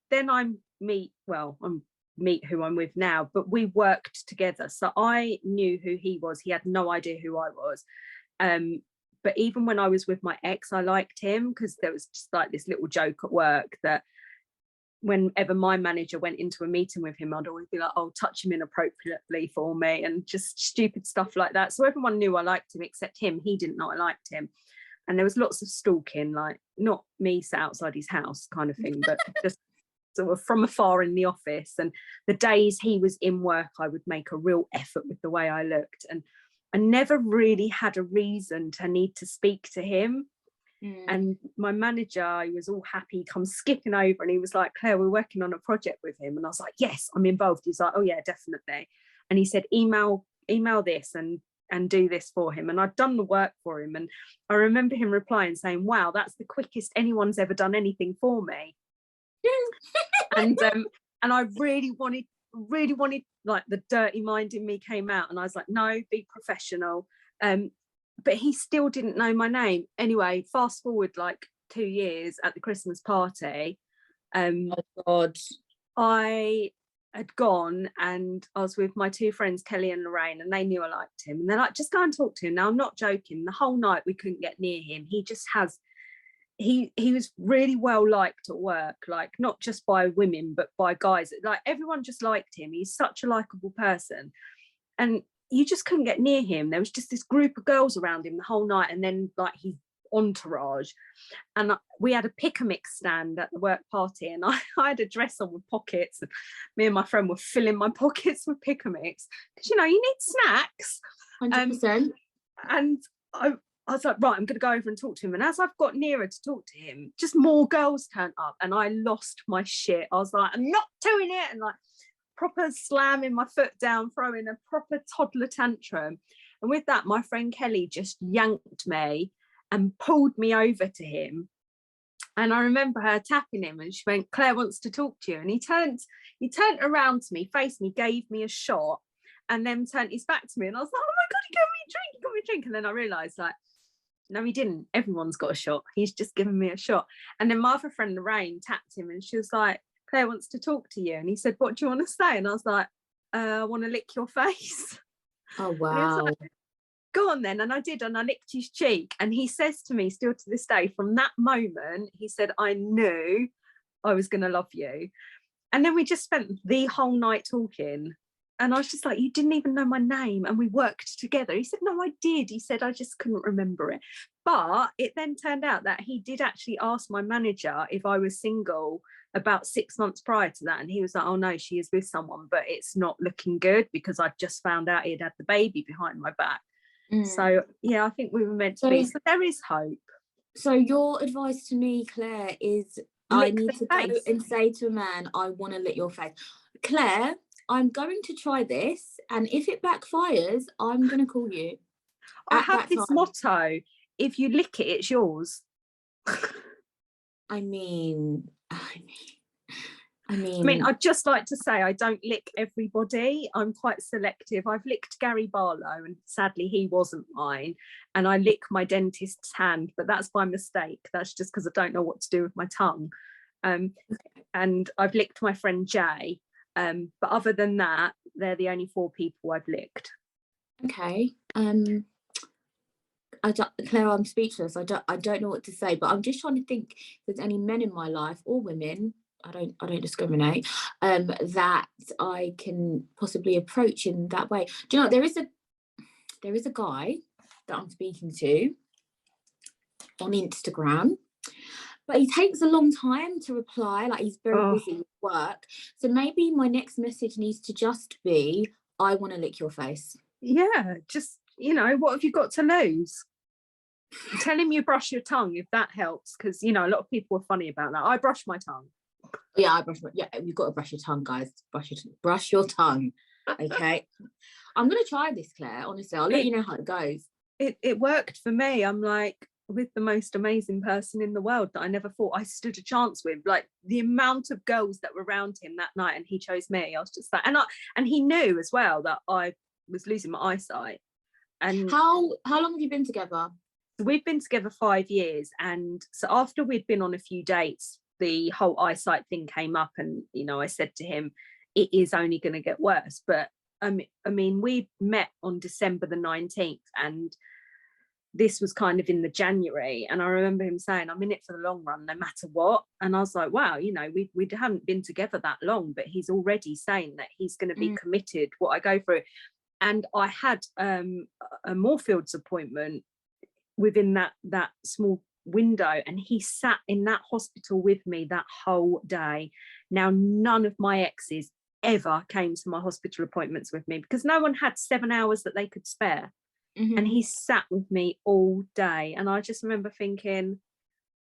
then I meet who I'm with now, but we worked together. So I knew who he was. He had no idea who I was. But even when I was with my ex, I liked him, because there was just like this little joke at work that whenever my manager went into a meeting with him, I'd always be like, oh, touch him inappropriately for me, and just stupid stuff like that. So everyone knew I liked him except him. He didn't know I liked him. And there was lots of stalking, like not me sat outside his house kind of thing, but just sort of from afar in the office. And the days he was in work, I would make a real effort with the way I looked. And I never really had a reason to need to speak to him. And my manager, he was all happy, comes skipping over, and he was like, Claire, we're working on a project with him. And I was like, yes, I'm involved. He's like, oh yeah, definitely. And he said, email this and do this for him. And I'd done the work for him. And I remember him replying saying, wow, that's the quickest anyone's ever done anything for me. And I really wanted, like, the dirty mind in me came out, and I was like, no, be professional. But he still didn't know my name. Anyway, fast forward like 2 years, at the Christmas party, oh God, I had gone, and I was with my two friends, Kelly and Lorraine, and they knew I liked him. And they're like, just go and talk to him. Now, I'm not joking. The whole night we couldn't get near him. He just has he was really well liked at work, like not just by women but by guys. Like everyone just liked him. He's such a likable person, and you just couldn't get near him. There was just this group of girls around him the whole night, and then like his entourage. And we had a pick a mix stand at the work party, and I had a dress on with pockets, and me and my friend were filling my pockets with pick a mix because, you know, you need snacks. 100%. And I was like, right, I'm going to go over and talk to him. And as I've got nearer to talk to him, just more girls turned up, and I lost my shit. I was like, I'm not doing it. And like proper slamming my foot down, throwing a proper toddler tantrum. And with that, my friend Kelly just yanked me and pulled me over to him. And I remember her tapping him, and she went, Claire wants to talk to you. And he turned around to me, faced me, gave me a shot, and then turned his back to me. And I was like, oh my God, he got me a drink. And then I realised, like, no, he didn't. Everyone's got a shot. He's just given me a shot. And then my other friend, Lorraine, tapped him, and she was like, Claire wants to talk to you. And he said, what do you want to say? And I was like, I want to lick your face. Oh, wow. Like, go on then. And I did, and I licked his cheek. And he says to me, still to this day, from that moment, he said, I knew I was going to love you. And then we just spent the whole night talking. And I was just like, you didn't even know my name, and we worked together. He said, no, I did. He said, I just couldn't remember it. But it then turned out that he did actually ask my manager if I was single about 6 months prior to that. And he was like, oh no, she is with someone, but it's not looking good, because I just found out he'd had the baby behind my back. So yeah, I think we were meant to be. So there is hope. So your advice to me, Claire, is I need to go and say to a man, I want to lick your face. Claire, I'm going to try this, and if it backfires, I'm going to call you. I have this motto: if you lick it, it's yours. I mean, I'd just like to say I don't lick everybody. I'm quite selective. I've licked Gary Barlow, and sadly he wasn't mine. And I lick my dentist's hand, but that's by mistake. That's just because I don't know what to do with my tongue. And I've licked my friend Jay. But other than that, they're the only 4 people I've licked. Okay. Claire, I'm speechless. I don't know what to say, but I'm just trying to think if there's any men in my life, or women, I don't discriminate, that I can possibly approach in that way. Do you know, there is a guy that I'm speaking to on Instagram, but he takes a long time to reply. Like, he's very busy with work. So maybe my next message needs to just be, I want to lick your face. Yeah, just, you know, what have you got to lose? Tell him you brush your tongue, if that helps, because, you know, a lot of people are funny about that. I brush my tongue. Yeah, you've got to brush your tongue, guys. Brush your tongue. Okay. I'm going to try this, Claire. Honestly, I'll let you know how it goes. It worked for me. I'm like, with the most amazing person in the world that I never thought I stood a chance with. Like, the amount of girls that were around him that night, and he chose me. I was just like, and he knew as well that I was losing my eyesight. And how long have you been together? We've been together 5 years, and so after we'd been on a few dates, the whole eyesight thing came up, and, you know, I said to him, it is only going to get worse. But I mean, we met on December the 19th, and this was kind of in the January, and I remember him saying, I'm in it for the long run, no matter what. And I was like, wow, you know, we haven't been together that long, but he's already saying that he's going to be committed, what I go through. And I had a Moorfields appointment within that small window, and he sat in that hospital with me that whole day. Now, none of my exes ever came to my hospital appointments with me, because no one had 7 hours that they could spare. And he sat with me all day, and I just remember thinking,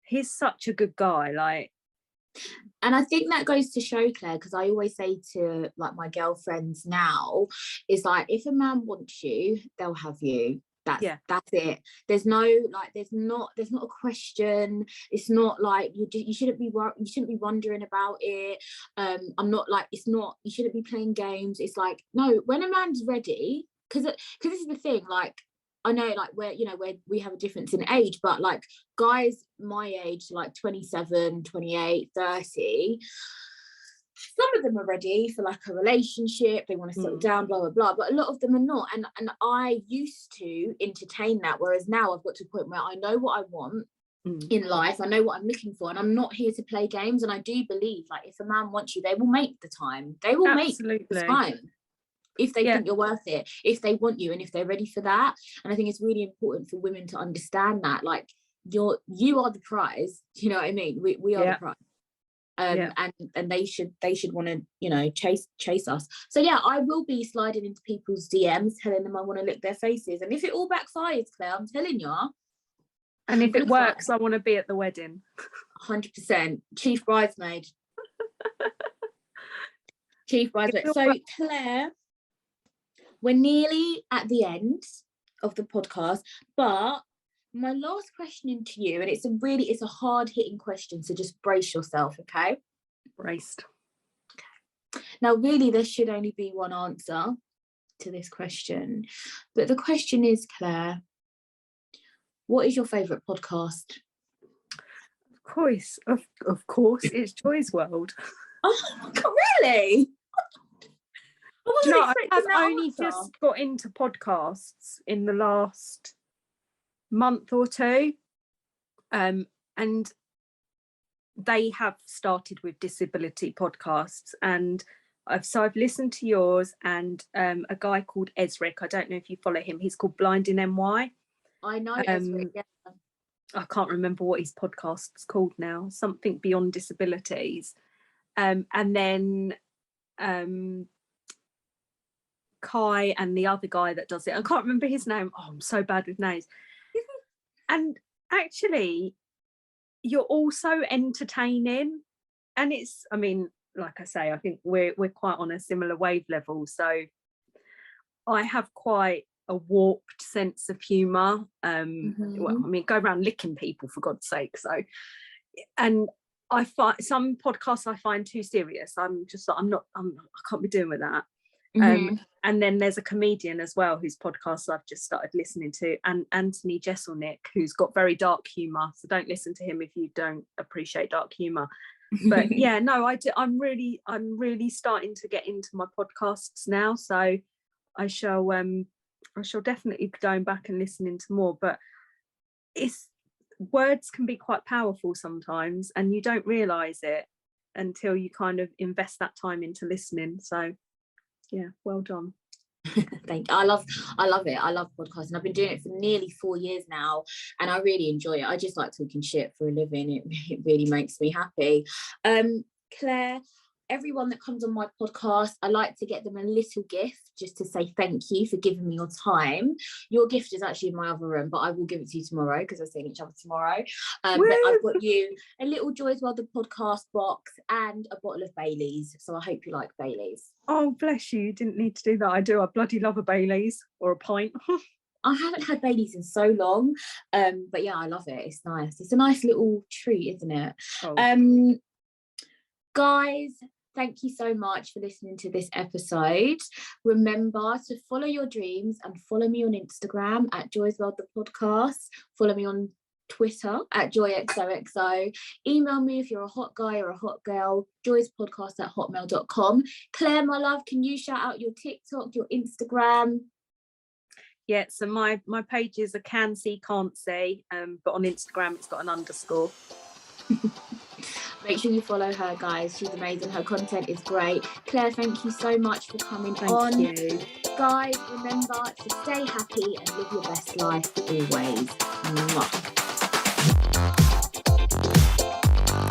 he's such a good guy. Like, and I think that goes to show, Claire, because I always say to, like, my girlfriends now, is like, if a man wants you, they'll have you. That's it. There's no, like, there's not a question. It's not like you shouldn't be wondering about it. I'm not like, it's not, you shouldn't be playing games. It's like, no, when a man's ready, because this is the thing, like, I know, like, where we have a difference in age, but like guys my age, like 27, 28, 30, some of them are ready for like a relationship, they want to settle down, blah blah blah, but a lot of them are not. And I used to entertain that, whereas now I've got to a point where I know what I want, in life. I know what I'm looking for, and I'm not here to play games. And I do believe, like, if a man wants you, they will make the time. They will make the time if they think you're worth it, if they want you, and if they're ready for that. And I think it's really important for women to understand that, like, you are the prize. You know what I mean? We are the prize. And they should want to, you know, chase us. So yeah, I will be sliding into people's DMs, telling them I want to lick their faces. And if it all backfires, Claire, I'm telling you. And if it works, I want to be at the wedding. 100%. Chief bridesmaid. Chief bridesmaid. So Claire, we're nearly at the end of the podcast, but my last question to you, and it's a hard-hitting question, so just brace yourself, okay? Braced. Okay. Now, really, there should only be one answer to this question, but the question is, Claire, what is your favourite podcast? Of course, it's Joy's World. Oh, really? I have only just got into podcasts in the last month or two, and they have started with disability podcasts, and I've listened to yours and a guy called Ezric. I don't know if you follow him. He's called Blind in NY. I know Ezric, yeah. I can't remember what his podcast's called now. Something Beyond Disabilities, and then Kai and the other guy that does it. I can't remember his name. Oh, I'm so bad with names. And actually, you're also entertaining, and it's, I mean, like I say, I think we're quite on a similar wave level. So I have quite a warped sense of humour. Well, I mean, go around licking people, for God's sake. So, and I find some podcasts I find too serious. I'm just like, I can't be doing with that. And then there's a comedian as well whose podcast I've just started listening to, and Anthony Jeselnik, who's got very dark humour. So don't listen to him if you don't appreciate dark humour. But yeah, no, I'm really starting to get into my podcasts now. So I shall definitely be going back and listening to more. But words can be quite powerful sometimes, and you don't realise it until you kind of invest that time into listening. So yeah, well done. Thank you. I love it. I love podcasting. I've been doing it for nearly 4 years now, and I really enjoy it. I just like talking shit for a living. It really makes me happy. Claire, everyone that comes on my podcast, I like to get them a little gift just to say thank you for giving me your time. Your gift is actually in my other room, but I will give it to you tomorrow because we're seeing each other tomorrow. But I've got you a little Joy's World, the podcast box, and a bottle of Baileys. So I hope you like Baileys. Oh, bless you. You didn't need to do that. I do. I bloody love a Baileys or a pint. I haven't had Baileys in so long. But yeah, I love it. It's nice. It's a nice little treat, isn't it? Oh. Guys, thank you so much for listening to this episode. Remember to follow your dreams and follow me on Instagram at Joy's World the Podcast. Follow me on Twitter at joyxoxo. Email me if you're a hot guy or a hot girl, joyspodcast@hotmail.com. Claire, my love, can you shout out your TikTok, your Instagram? Yeah, so my pages are can see, can't see, but on Instagram it's got an underscore. Make sure you follow her, guys. She's amazing. Her content is great. Claire, thank you so much for coming on. Thank you. Guys, remember to stay happy and live your best life always. Mwah.